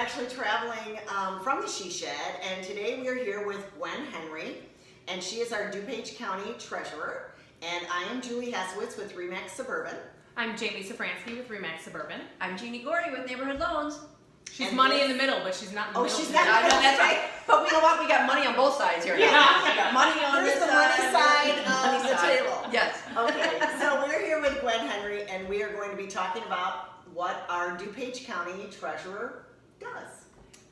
actually traveling from the She Shed, and today we are here with Gwen Henry, and she is our DuPage County Treasurer, and I am Julie Hasowitz with Remax Suburban. I'm Jamie Safransky with Remax Suburban. I'm Jeannie Gordy with Neighborhood Loans. She's money in the middle, but she's not in the middle. Oh, she's not. I know, that's right. But we know what? We got money on both sides here. Yeah. We got money on There's this the money side money of the side. table. Yes. Okay, so we're here with Gwen Henry, and we are going to be talking about what our DuPage County Treasurer does.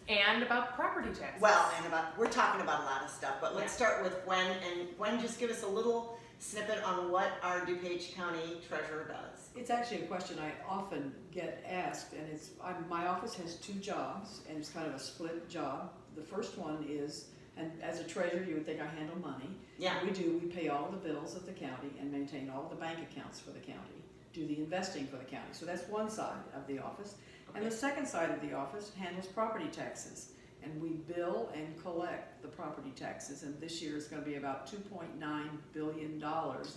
And about property taxes. Well, and we're talking about a lot of stuff, but let's start with Gwen, and Gwen, just give us a little snippet on what our DuPage County Treasurer does. It's actually a question I often get asked, and my office has two jobs, and it's kind of a split job. The first one is, and as a treasurer, you would think I handle money. Yeah. We do. We pay all the bills of the county and maintain all the bank accounts for the county, do the investing for the county. So that's one side of the office. Okay. And the second side of the office handles property taxes. And we bill and collect the property taxes, and this year is going to be about $2.9 billion that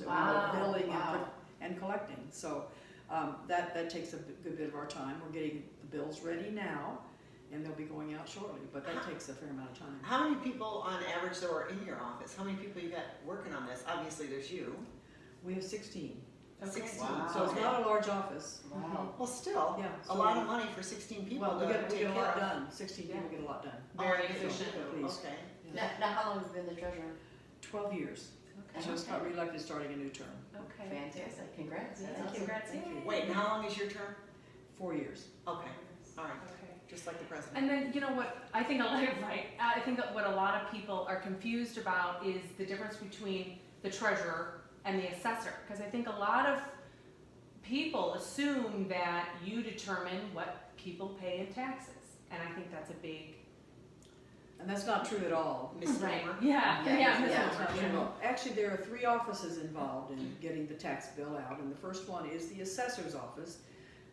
Wow. we're billing Wow. and collecting. So that takes a good bit of our time. We're getting the bills ready now, and they'll be going out shortly, but that takes a fair amount of time. How many people on average though are in your office? How many people you got working on this? Obviously there's you. We have 16, Okay. 16. Wow. so it's not a large office. Wow. Well, still, Yeah, a so lot of money for 16 people Well, we to get take a care lot of. done. 16 people get a lot done. Very Oh, efficient. Please. Okay. Yeah. Now, how long have you been the treasurer? 12 years. Okay. Just got reelected starting a new term. Okay. Fantastic. Congrats. Yeah, That's awesome. congrats. Thank you. Yay. Wait, and how long is your term? 4 years. Okay, all right, Okay. just like the president. And then, you know what, I think I think that what a lot of people are confused about is the difference between the treasurer and the assessor. Because I think a lot of people assume that you determine what people pay in taxes. And I think that's a big, And that's not true at all. Misnomer. yeah, Yeah, yeah. yeah. That's not true at all. Actually, there are 3 offices involved in getting the tax bill out, and the first one is the assessor's office.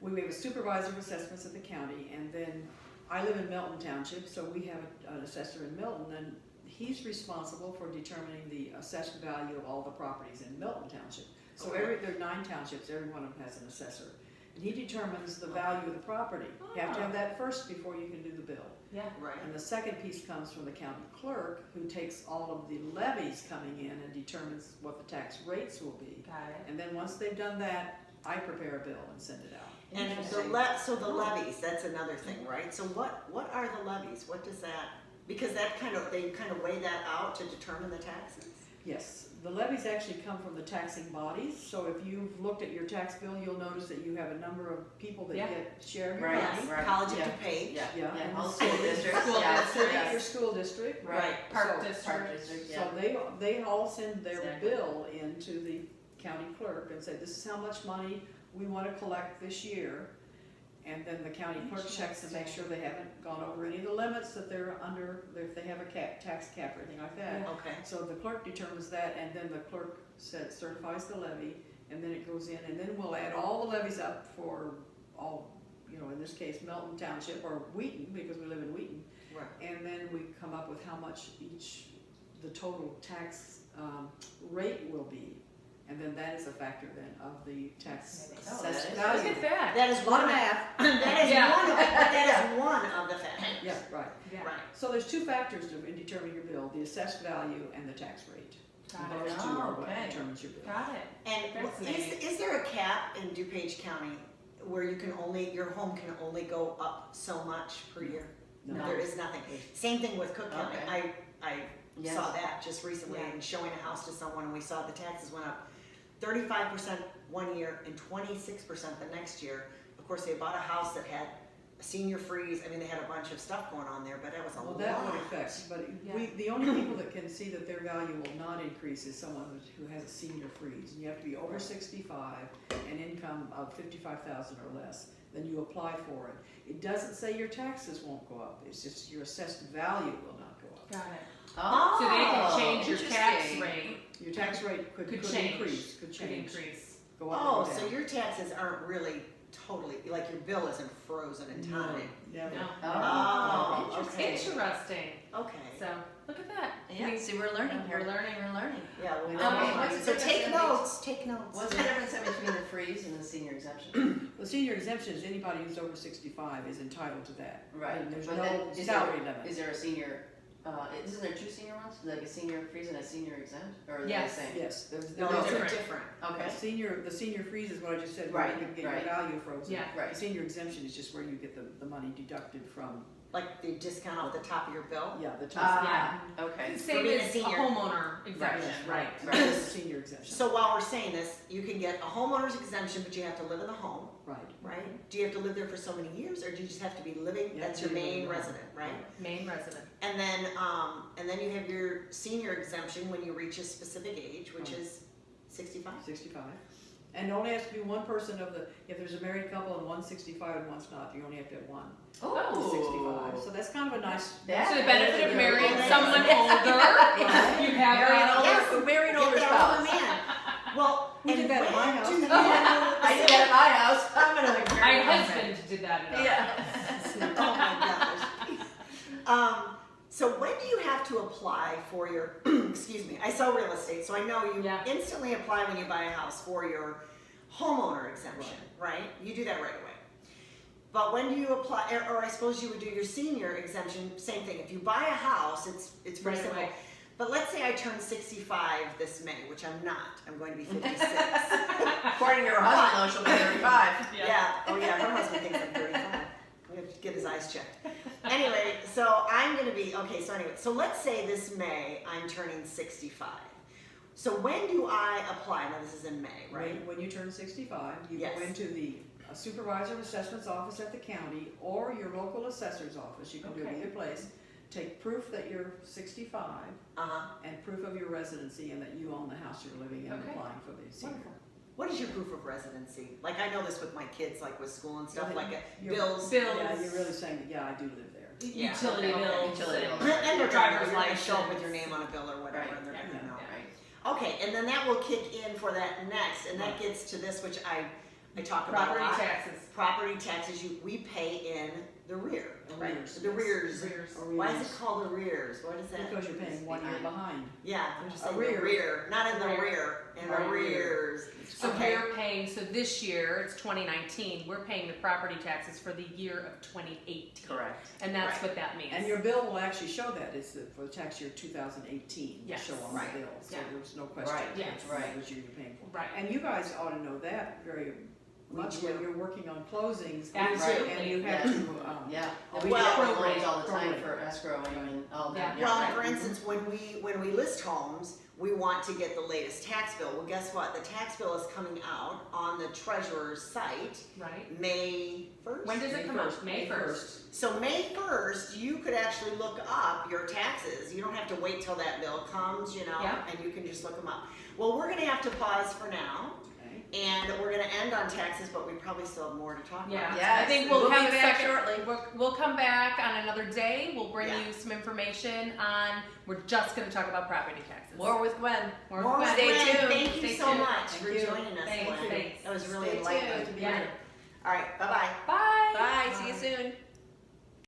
We have a supervisor of assessments at the county, and then I live in Milton Township, so we have an assessor in Milton, and he's responsible for determining the assessed value of all the properties in Milton Township. So Okay. there are 9 townships, every one of them has an assessor. And he determines the value of the property. You have to have that first before you can do the bill. Yeah. Right. And the second piece comes from the county clerk, who takes all of the levies coming in and determines what the tax rates will be. Got it. And then once they've done that, I prepare a bill and send it out. And so the levies, that's another thing, right? So what are the levies? What does that, because they kind of weigh that out to determine the taxes? Yes, the levies actually come from the taxing bodies, so if you've looked at your tax bill, you'll notice that you have a number of people that Yeah. get share of your Right. money. Right. College of Yeah. DuPage. Yeah. Yeah, Yeah. and All the school city. districts. School Yeah. district. Your Yes. school district. Right. Park So- district. Park district. Yeah. So they all send their Exactly. bill into the county clerk and say, this is how much money we want to collect this year. And then the county clerk checks to make sure they haven't gone over any of the limits that they're under, if they have a tax cap or anything like that. Yeah. Okay. So the clerk determines that, and then the clerk certifies the levy, and then it goes in, and then we'll add all the levies up for all, in this case, Milton Township, or Wheaton, because we live in Wheaton. Right. And then we come up with how much the total tax rate will be. And then that is a factor then of the tax Oh, assessed that is- value. Look at that. That is A lot one of of, math. that is Yeah. one of, but that is one of the factors. Yeah, right. Yeah. Right. So there's 2 factors in determining your bill, the assessed value and the tax rate. Got Those it. 2 are what Okay. determines your bill. Got it. And Fascinating. is there a cap in DuPage County where your home can only go up so much per year? No. There is nothing. Same thing with Cook County. Okay. I Yes. saw that just recently Yeah. in showing a house to someone, and we saw the taxes went up 35% one year and 26% the next year. Of course, they bought a house that had a senior freeze. I mean, they had a bunch of stuff going on there, but that was a Well, lot. that would affect, but Yeah. the only people that can see that their value will not increase is someone who has a senior freeze. And you have to be over 65 and income of 55,000 or less, then you apply for it. It doesn't say your taxes won't go up, it's just your assessed value will not go up. Got it. Oh, So they can change your tax interesting. rate. Your tax rate could change. increase, could Could change, increase. go up Oh, or down. so your taxes aren't really totally, like your bill isn't frozen in time. Never. No. Oh, Oh, interesting. Interesting. Okay. So Look at that. Yeah, see, we're learning here. We're learning. We're learning. Yeah, we Okay, know. what's the So difference take in notes, take notes. What's the difference in between the freeze and the senior exemption? The senior exemption is anybody who's over 65 is entitled to that. Right. And there's But no then is salary there- limit. Is there a senior, isn't there two senior ones? Like a senior freeze and a senior exempt? Or are they the Yes. same? Yes, No, there's those are different. different. Okay, the senior freeze is what I just said, where Right, you can get your right. value frozen. Yeah. The right. senior exemption is just where you get the money deducted from, Like the discount off the top of your bill. yeah, the top. Ah, okay. Same being a as a senior. homeowner exemption, right? Right. That's the senior exemption. So while we're saying this, you can get a homeowner's exemption, but you have to live in the home, Right. right? Do you have to live there for so many years, or do you just have to be living, You have that's to your be living main there. resident, right? Main resident. And then you have your senior exemption when you reach a specific age, which Right. is 65. 65. And it only has to be one person of the, if there's a married couple and one's 65 and one's not, you only have to have one. Oh. 65. So that's kind of a nice. That So the benefit of is marrying nice. someone older, you have Marry an that. older, marry an Get older that older spouse. man. Well, We did and that at my when house. do you- I did that at my house. I'm gonna My marry one husband did that at ours. Yeah. Oh my gosh. So when do you have to apply for your, excuse me, I sell real estate, so I know you Yeah. instantly apply when you buy a house for your homeowner exemption, right? You do that right away. But when do you apply, or I suppose you would do your senior exemption, same thing. If you buy a house, it's pretty Right simple. away. But let's say I turn 65 this May, which I'm not. I'm going to be 56. According to her husband, though, she'll be 35. Yeah. Oh yeah, her husband thinks I'm 35. I'm gonna get his eyes checked. Anyway, so I'm gonna be, okay, so anyway, so let's say this May I'm turning 65. So when do I apply? Now this is in May, right? When you turn 65, you Yes. go into the supervisor of assessment's office at the county or your local assessor's office. You can do it Okay. either place. Take proof that you're 65 Uh-huh. and proof of your residency and that you own the house you're living in and Okay. applying for the senior. Wonderful. What is your proof of residency? Like I know this with my kids, like with school and stuff, Yeah, like you're- bills. Bills. Yeah, you're really saying that, yeah, I do live there. Yeah, Utility okay. bills. Utility and- bills. And Your they're driver's gonna license. show up with your name on a bill or whatever, Right, and they're yeah, gonna know. Right. Okay, and then that will kick in for that next, and that gets to this, which I talk about a Property lot. taxes. Property taxes, we pay in the rear, right? Arrears, The yes. rears. Arrears. Why is it called arrears? What is that? Because you're paying 1 year behind. Yeah, I'm just saying the Arrears. rear, not in the Rear. rear, in Arrears. arrears. So Okay. we're paying, so this year, it's 2019, we're paying the property taxes for the year of 2018. Correct. And that's Right. what that means. And your bill will actually show that, it's for the tax year 2018, will Yes. show on Right. the bill, so Yeah. there's no question. Right, yes. Which year you're paying for. Right. And you guys ought to know that very much do. when you're working on closings. Absolutely. And you have Yes. to, Yeah, Oh, and we well- get loans all the time Prorate. for escrowing and all that. Yeah. Well, right. for instance, when we list homes, we want to get the latest tax bill. Well, guess what? The tax bill is coming out on the treasurer's site Right? May 1st. When does it come out? May 1st. So May 1st, you could actually look up your taxes. You don't have to wait till that bill comes, you know, Yeah. and you can just look them up. Well, we're gonna have to pause for now, Okay. and we're gonna end on taxes, but we probably still have more to talk Yeah. about. Yes, I think we'll be have a back second- shortly. We'll come back on another day. We'll bring Yeah. you some information on, we're just going to talk about property taxes. More with Gwen. More More with Stay Gwen, tuned. Thank you Stay so tuned. much Thank for you. joining us. Thanks, Gwen. thanks. That was really Stay enlightening. tuned. Yeah. All right, bye-bye.